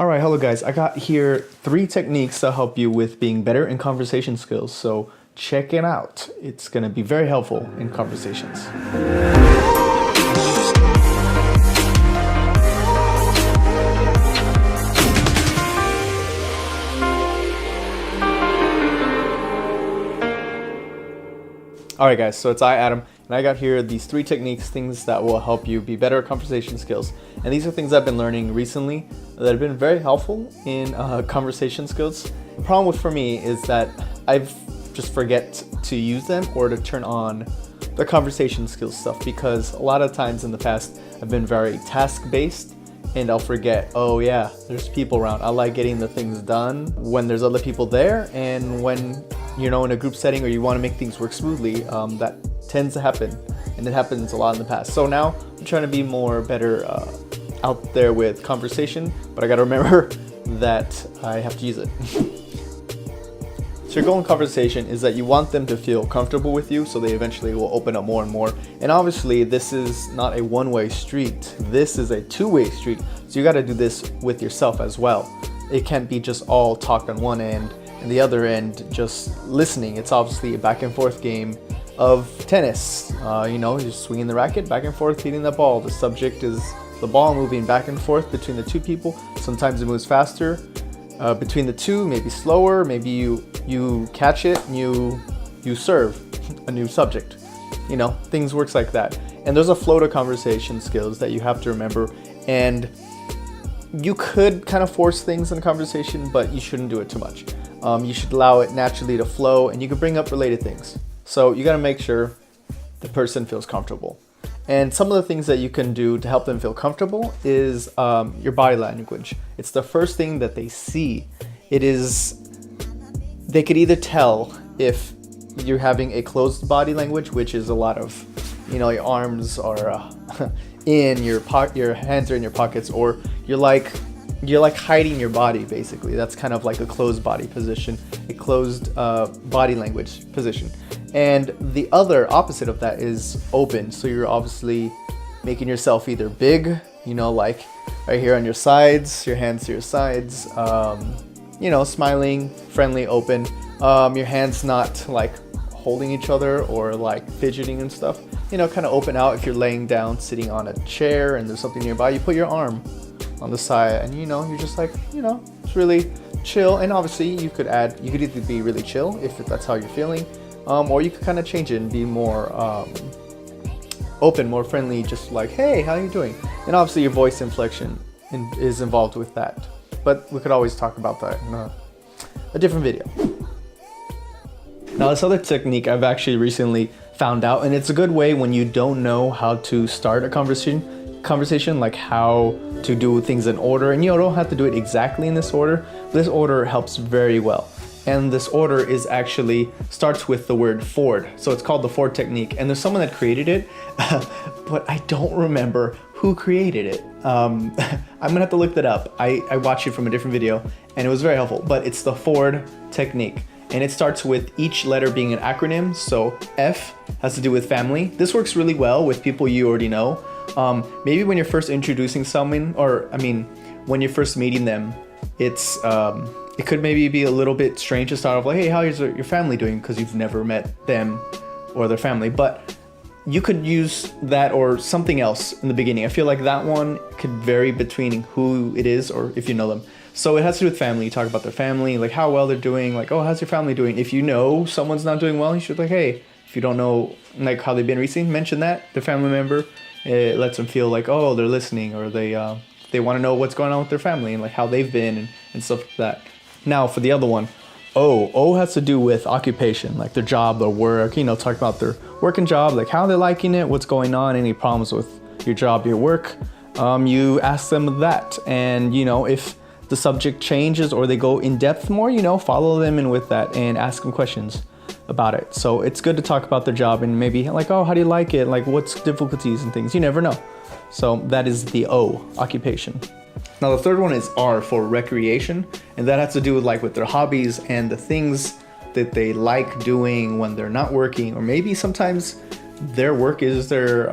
Alright, hello guys. I got here 3 techniques to help you with being better in conversation skills. So check it out. It's going to be very helpful in conversations. Alright guys, so it's Adam, and I got here these 3 techniques, things that will help you be better at conversation skills. And these are things I've been learning recently that have been very helpful in conversation skills. The problem for me is that I just forget to use them or to turn on the conversation skills stuff, because a lot of times in the past I've been very task-based and I'll forget, oh yeah, there's people around. I like getting the things done when there's other people there, and when in a group setting or you want to make things work smoothly, that tends to happen, and it happens a lot in the past. So now I'm trying to be better out there with conversation, but I got to remember that I have to use it. So your goal in conversation is that you want them to feel comfortable with you, so they eventually will open up more and more. And obviously this is not a one-way street. This is a two-way street. So you got to do this with yourself as well. It can't be just all talk on one end and the other end just listening. It's obviously a back and forth game of tennis. You're swinging the racket back and forth, hitting the ball. The subject is the ball moving back and forth between the two people. Sometimes it moves faster between the two, maybe slower, maybe you catch it and you serve a new subject. Things works like that. And there's a flow to conversation skills that you have to remember, and you could kind of force things in a conversation, but you shouldn't do it too much. You should allow it naturally to flow, and you can bring up related things. So you got to make sure the person feels comfortable. And some of the things that you can do to help them feel comfortable is your body language. It's the first thing that they see. They could either tell if you're having a closed body language, which is a lot of, your arms are in your hands are in your pockets, or you're like hiding your body, basically. That's kind of like a closed body position, a closed body language position. And the other opposite of that is open. So you're obviously making yourself either big, like right here on your sides, your hands to your sides, smiling, friendly, open. Your hands not like holding each other or like fidgeting and stuff. Kind of open out. If you're laying down, sitting on a chair and there's something nearby, you put your arm on the side, and you're just like, it's really chill. And obviously you could either be really chill if that's how you're feeling, or you could kind of change it and be more open, more friendly, just like, hey, how are you doing? And obviously your voice inflection is involved with that, but we could always talk about that in a different video. Now, this other technique I've actually recently found out, and it's a good way when you don't know how to start a conversation, like how to do things in order, and you don't have to do it exactly in this order, but this order helps very well. And this order starts with the word forward. So it's called the forward technique, and there's someone that created it, but I don't remember who created it. I'm gonna have to look that up. I watched it from a different video and it was very helpful, but it's the forward technique. And it starts with each letter being an acronym. So F has to do with family. This works really well with people you already know. Maybe when you're first introducing someone, when you're first meeting them, it could maybe be a little bit strange to start off like, hey, how is your family doing? Because you've never met them or their family. But you could use that or something else in the beginning. I feel like that one could vary between who it is or if you know them. So it has to do with family. You talk about their family, like how well they're doing, like, oh, how's your family doing? If you know someone's not doing well, you should like, hey, if you don't know like how they've been recently, mention that, the family member. It lets them feel like, oh, they're listening, or they want to know what's going on with their family and like how they've been and stuff like that. Now for the other one, O has to do with occupation, like their job, their work, talk about their work and job, like how they're liking it, what's going on, any problems with your job, your work. You ask them that, and if the subject changes or they go in depth more, follow them in with that and ask them questions about it. So it's good to talk about their job and maybe like, oh, how do you like it? Like what's difficulties and things? You never know. So that is the O, occupation. Now the third one is R for recreation, and that has to do with their hobbies and the things that they like doing when they're not working, or maybe sometimes their work is their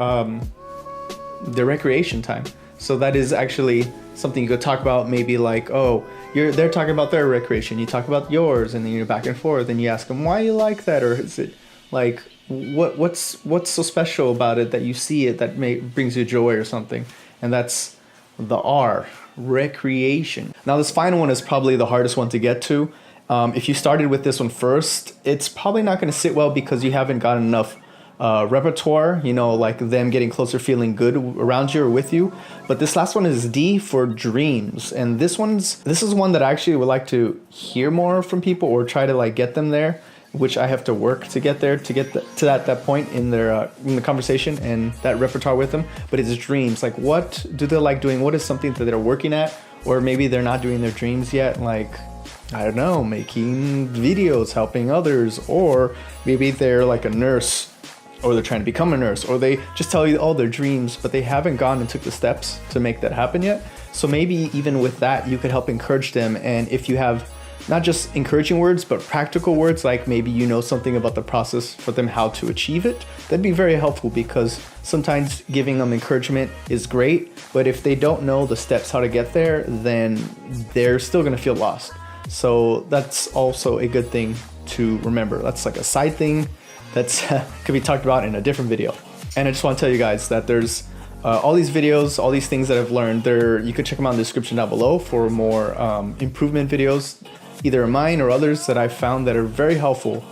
recreation time. So that is actually something you could talk about, maybe like, oh, they're talking about their recreation, you talk about yours, and then you're back and forth, and you ask them why you like that, or is it like what's so special about it that you see it that brings you joy or something. And that's the R, recreation. Now this final one is probably the hardest one to get to. If you started with this one first, it's probably not going to sit well because you haven't got enough repertoire, you know, like them getting closer, feeling good around you or with you. But this last one is D for dreams, and this is one that I actually would like to hear more from people, or try to like get them there, which I have to work to get there, to get to that point in their in the conversation and that repertoire with them. But it's dreams. Like, what do they like doing? What is something that they're working at, or maybe they're not doing their dreams yet? Like, I don't know, making videos, helping others, or maybe they're like a nurse, or they're trying to become a nurse, or they just tell you all their dreams, but they haven't gone and took the steps to make that happen yet. So maybe even with that, you could help encourage them. And if you have not just encouraging words, but practical words, like maybe you know something about the process for them, how to achieve it, that'd be very helpful, because sometimes giving them encouragement is great, but if they don't know the steps how to get there, then they're still gonna feel lost. So that's also a good thing to remember. That's like a side thing that's could be talked about in a different video. And I just want to tell you guys that there's all these videos, all these things that I've learned there. You could check them out in the description down below for more improvement videos, either mine or others that I've found that are very helpful.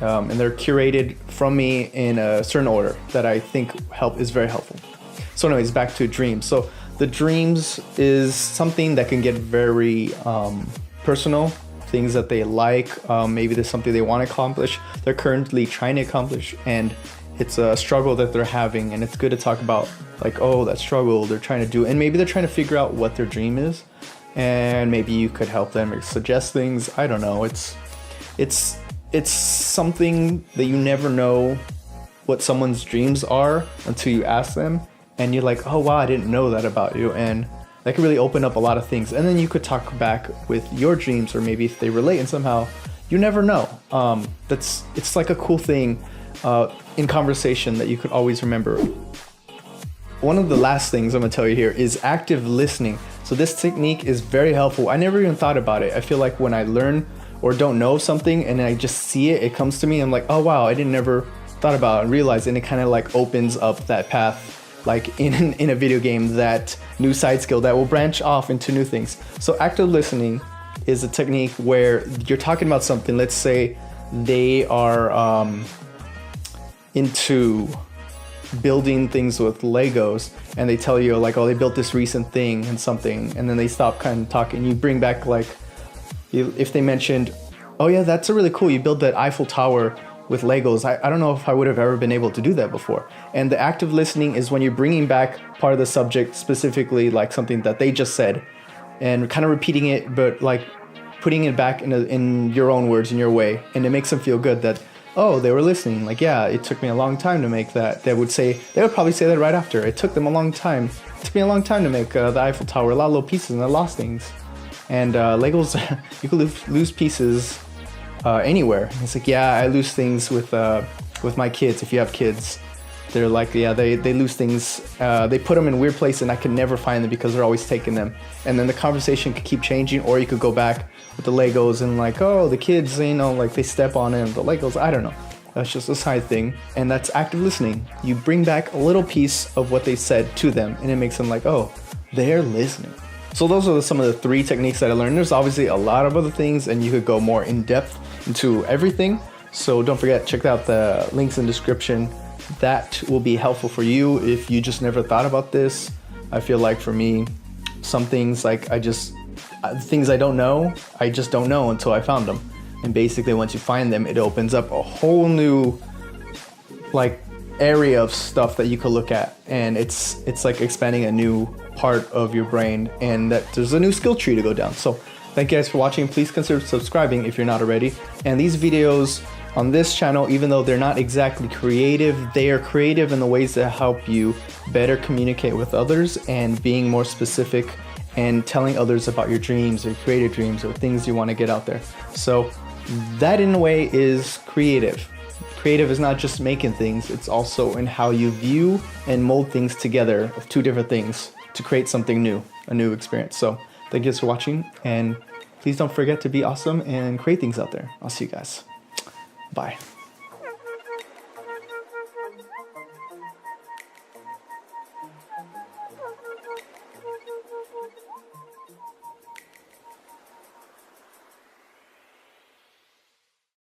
And they're curated from me in a certain order that I think is very helpful. So anyways, back to dreams. So the dreams is something that can get very personal, things that they like. Maybe there's something they want to accomplish, they're currently trying to accomplish, and it's a struggle that they're having, and it's good to talk about, like, oh, that struggle they're trying to do, and maybe they're trying to figure out what their dream is, and maybe you could help them or suggest things. I don't know. It's something that you never know what someone's dreams are until you ask them, and you're like, oh wow, I didn't know that about you, and that can really open up a lot of things. And then you could talk back with your dreams, or maybe if they relate in somehow, you never know. It's like a cool thing in conversation that you could always remember. One of the last things I'm gonna tell you here is active listening. So this technique is very helpful. I never even thought about it. I feel like when I learn or don't know something and I just see it, it comes to me, I'm like, oh wow, I didn't never thought about it and realize, and it kind of like opens up that path, like in a video game, that new side skill that will branch off into new things. So active listening is a technique where you're talking about something. Let's say they are into building things with Legos, and they tell you like, oh, they built this recent thing and something, and then they stop kind of talking. You bring back, like, if they mentioned, oh yeah, that's a really cool, you built that Eiffel Tower with Legos. I don't know if I would have ever been able to do that before. And the active listening is when you're bringing back part of the subject, specifically like something that they just said, and kind of repeating it, but like putting it back in your own words, in your way, and it makes them feel good that, oh, they were listening. Like, yeah, it took me a long time to make that. They would probably say that right after. It took them a long time. It took me a long time to make the Eiffel Tower, a lot of little pieces, and I lost things. And Legos, you could lose pieces anywhere. It's like, yeah, I lose things with my kids. If you have kids, they're like, yeah, they lose things. They put them in weird places, and I can never find them because they're always taking them. And then the conversation could keep changing, or you could go back with the Legos and like, oh, the kids, you know, like they step on it, the Legos, I don't know. That's just a side thing. And that's active listening. You bring back a little piece of what they said to them, and it makes them like, oh, they're listening. So those are some of the 3 techniques that I learned. There's obviously a lot of other things, and you could go more in depth into everything. So don't forget, check out the links in the description. That will be helpful for you if you just never thought about this. I feel like for me, some things, like things I don't know, I just don't know until I found them. And basically once you find them, it opens up a whole new like area of stuff that you could look at. And it's like expanding a new part of your brain, and that there's a new skill tree to go down. So thank you guys for watching. Please consider subscribing if you're not already. And these videos on this channel, even though they're not exactly creative, they are creative in the ways that help you better communicate with others, and being more specific and telling others about your dreams or creative dreams or things you want to get out there. So that in a way is creative. Creative is not just making things, it's also in how you view and mold things together of 2 different things to create something new, a new experience. So thank you guys for watching, and please don't forget to be awesome and create things out there. I'll see you guys. Bye.